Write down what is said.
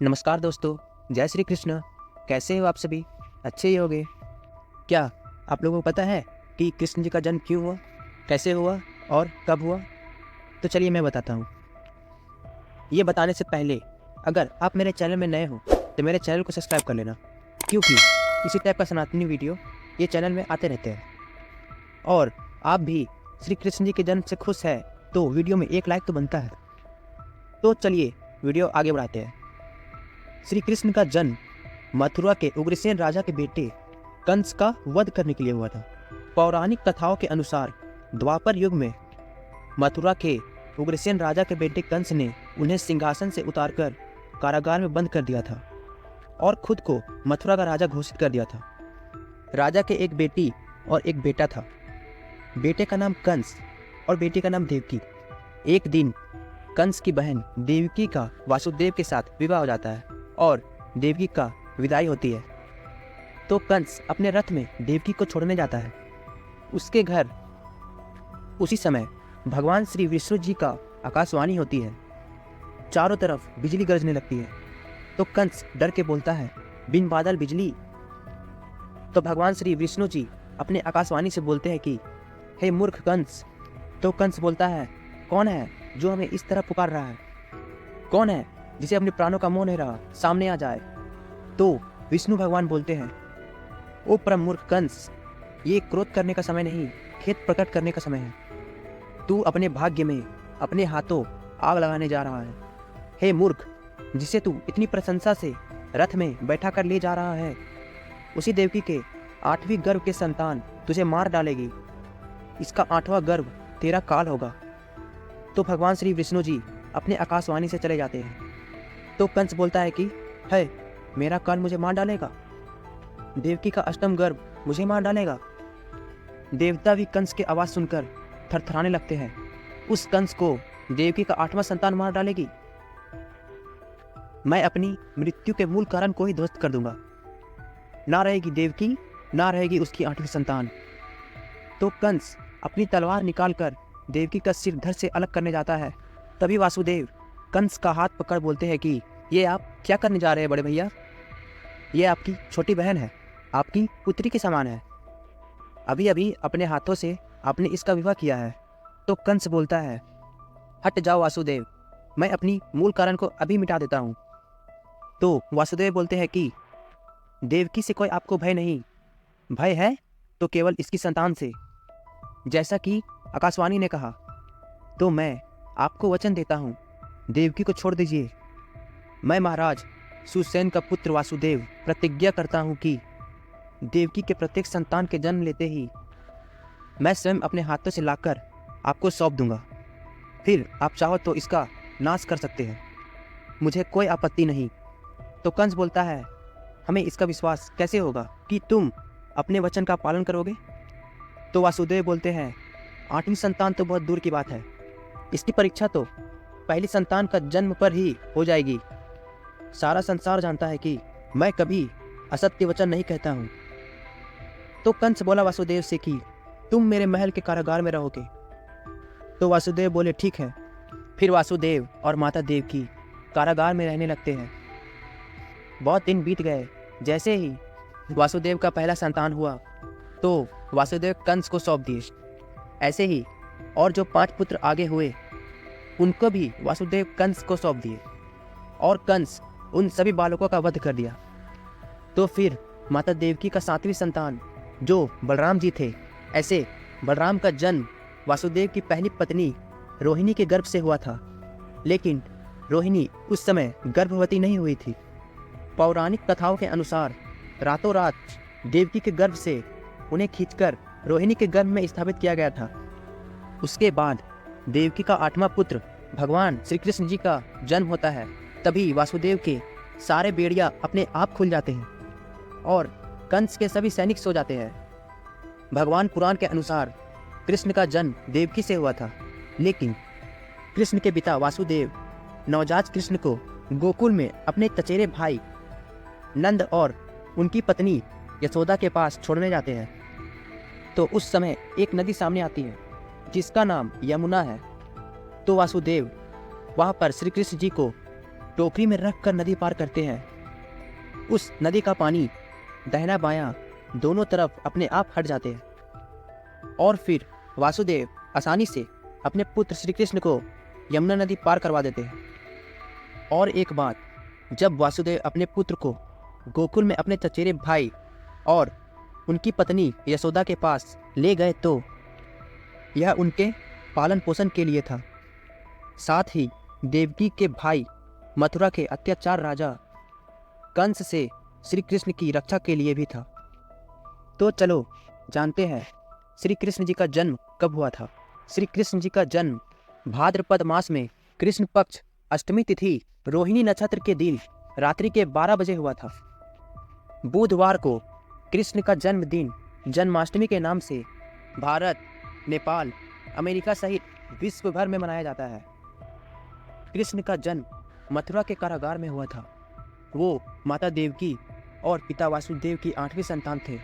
नमस्कार दोस्तों, जय श्री कृष्ण। कैसे हो आप सभी? अच्छे ही होंगे। क्या आप लोगों को पता है कि कृष्ण जी का जन्म क्यों हुआ, कैसे हुआ और कब हुआ? तो चलिए मैं बताता हूँ। ये बताने से पहले अगर आप मेरे चैनल में नए हो तो मेरे चैनल को सब्सक्राइब कर लेना, क्योंकि इसी टाइप का सनातनी वीडियो ये चैनल में आते रहते हैं। और आप भी श्री कृष्ण जी के जन्म से खुश है तो वीडियो में एक लाइक तो बनता है। तो चलिए वीडियो आगे बढ़ाते हैं। श्री कृष्ण का जन्म मथुरा के उग्रसेन राजा के बेटे कंस का वध करने के लिए हुआ था। पौराणिक कथाओं के अनुसार द्वापर युग में मथुरा के उग्रसेन राजा के बेटे कंस ने उन्हें सिंहासन से उतारकर कारागार में बंद कर दिया था और खुद को मथुरा का राजा घोषित कर दिया था। राजा के एक बेटी और एक बेटा था। बेटे का नाम कंस और बेटी का नाम देवकी। एक दिन कंस की बहन देवकी का वासुदेव के साथ विवाह हो जाता है और देवकी का विदाई होती है। तो कंस अपने रथ में देवकी को छोड़ने जाता है। उसके घर उसी समय भगवान श्री विष्णु जी का आकाशवाणी होती है। चारों तरफ बिजली गरजने लगती है। तो कंस डर के बोलता है, बिन बादल बिजली। तो भगवान श्री विष्णु जी अपने आकाशवाणी से बोलते हैं कि हे मूर्ख कंस। तो कंस बोलता है, कौन है जो हमें इस तरह पुकार रहा है? कौन है जिसे अपने प्राणों का मोह नहीं रहा, सामने आ जाए। तो विष्णु भगवान बोलते हैं, ओ परम मूर्ख कंस, ये क्रोध करने का समय नहीं, खेद प्रकट करने का समय है। तू अपने भाग्य में अपने हाथों आग लगाने जा रहा है। हे मूर्ख, जिसे तू इतनी प्रशंसा से रथ में बैठा कर ले जा रहा है, उसी देवकी के 8वीं गर्भ के संतान तुझे मार डालेगी। इसका 8वां गर्भ तेरा काल होगा। तो भगवान श्री विष्णु जी अपने आकाशवाणी से चले जाते हैं। तो कंस बोलता है कि है मेरा काल मुझे मार डालेगा, देवकी का 8वां गर्भ मुझे मार डालेगा। देवता भी कंस की आवाज़ सुनकर थरथराने लगते हैं। उस कंस को देवकी का 8वां संतान मार डालेगी। मैं अपनी मृत्यु के मूल कारण को ही ध्वस्त कर दूंगा। ना रहेगी देवकी, ना रहेगी उसकी 8वीं संतान। तो कंस अपनी तलवार निकालकर देवकी का सिर धड़ से अलग करने जाता है। तभी वासुदेव कंस का हाथ पकड़ बोलते हैं कि ये आप क्या करने जा रहे हैं बड़े भैया? ये आपकी छोटी बहन है, आपकी पुत्री के समान है। अभी अभी अपने हाथों से आपने इसका विवाह किया है। तो कंस बोलता है, हट जाओ वासुदेव, मैं अपनी मूल कारण को अभी मिटा देता हूँ। तो वासुदेव बोलते हैं कि देवकी से कोई आपको भय नहीं, भय है तो केवल इसकी संतान से, जैसा कि आकाशवाणी ने कहा। तो मैं आपको वचन देता हूँ, देवकी को छोड़ दीजिए। मैं महाराज सुसेन का पुत्र वासुदेव प्रतिज्ञा करता हूँ कि देवकी के प्रत्येक संतान के जन्म लेते ही मैं स्वयं अपने हाथों से लाकर आपको सौंप दूंगा। फिर आप चाहो तो इसका नाश कर सकते हैं, मुझे कोई आपत्ति नहीं। तो कंस बोलता है, हमें इसका विश्वास कैसे होगा कि तुम अपने वचन का पालन करोगे? तो वासुदेव बोलते हैं, 8वीं संतान तो बहुत दूर की बात है, इसकी परीक्षा तो पहली संतान का जन्म पर ही हो जाएगी। सारा संसार जानता है कि मैं कभी असत्य वचन नहीं कहता हूँ। तो कंस बोला वासुदेव से कि तुम मेरे महल के कारागार में रहोगे। तो वासुदेव बोले, ठीक है। फिर वासुदेव और माता देवकी कारागार में रहने लगते हैं। बहुत दिन बीत गए। जैसे ही वासुदेव का पहला संतान हुआ तो वासुदेव कंस को सौंप दिए। ऐसे ही और जो 5 पुत्र आगे हुए उनको भी वासुदेव कंस को सौंप दिए और कंस उन सभी बालकों का वध कर दिया। तो फिर माता देवकी का 7वीं संतान जो बलराम जी थे, ऐसे बलराम का जन्म वासुदेव की पहली पत्नी रोहिणी के गर्भ से हुआ था। लेकिन रोहिणी उस समय गर्भवती नहीं हुई थी। पौराणिक कथाओं के अनुसार रातों रात देवकी के गर्भ से उन्हें खींचकर रोहिणी के गर्भ में स्थापित किया गया था। उसके बाद देवकी का 8वां पुत्र भगवान श्री कृष्ण जी का जन्म होता है। तभी वासुदेव के सारे बेड़िया अपने आप खुल जाते हैं और कंस के सभी सैनिक सो जाते हैं। भगवान पुराण के अनुसार कृष्ण का जन्म देवकी से हुआ था, लेकिन कृष्ण के पिता वासुदेव नवजात कृष्ण को गोकुल में अपने चचेरे भाई नंद और उनकी पत्नी यशोदा के पास छोड़ने जाते हैं। तो उस समय एक नदी सामने आती है जिसका नाम यमुना है। तो वासुदेव वहाँ पर श्री कृष्ण जी को टोकरी में रखकर नदी पार करते हैं। उस नदी का पानी दाहिना बायां दोनों तरफ अपने आप हट जाते हैं और फिर वासुदेव आसानी से अपने पुत्र श्री कृष्ण को यमुना नदी पार करवा देते हैं। और एक बात, जब वासुदेव अपने पुत्र को गोकुल में अपने चचेरे भाई और उनकी पत्नी यशोदा के पास ले गए तो यह उनके पालन पोषण के लिए था, साथ ही देवकी के भाई मथुरा के अत्याचार राजा कंस से श्री कृष्ण की रक्षा के लिए भी था। तो चलो जानते हैं श्री कृष्ण जी का जन्म कब हुआ था। श्री कृष्ण जी का जन्म भाद्रपद मास में कृष्ण पक्ष अष्टमी तिथि रोहिणी नक्षत्र के दिन रात्रि के 12 बजे हुआ था। बुधवार को कृष्ण का जन्मदिन जन्माष्टमी के नाम से भारत, नेपाल, अमेरिका सहित विश्व भर में मनाया जाता है। कृष्ण का जन्म मथुरा के कारागार में हुआ था। वो माता देवकी और पिता वासुदेव की 8वीं संतान थे।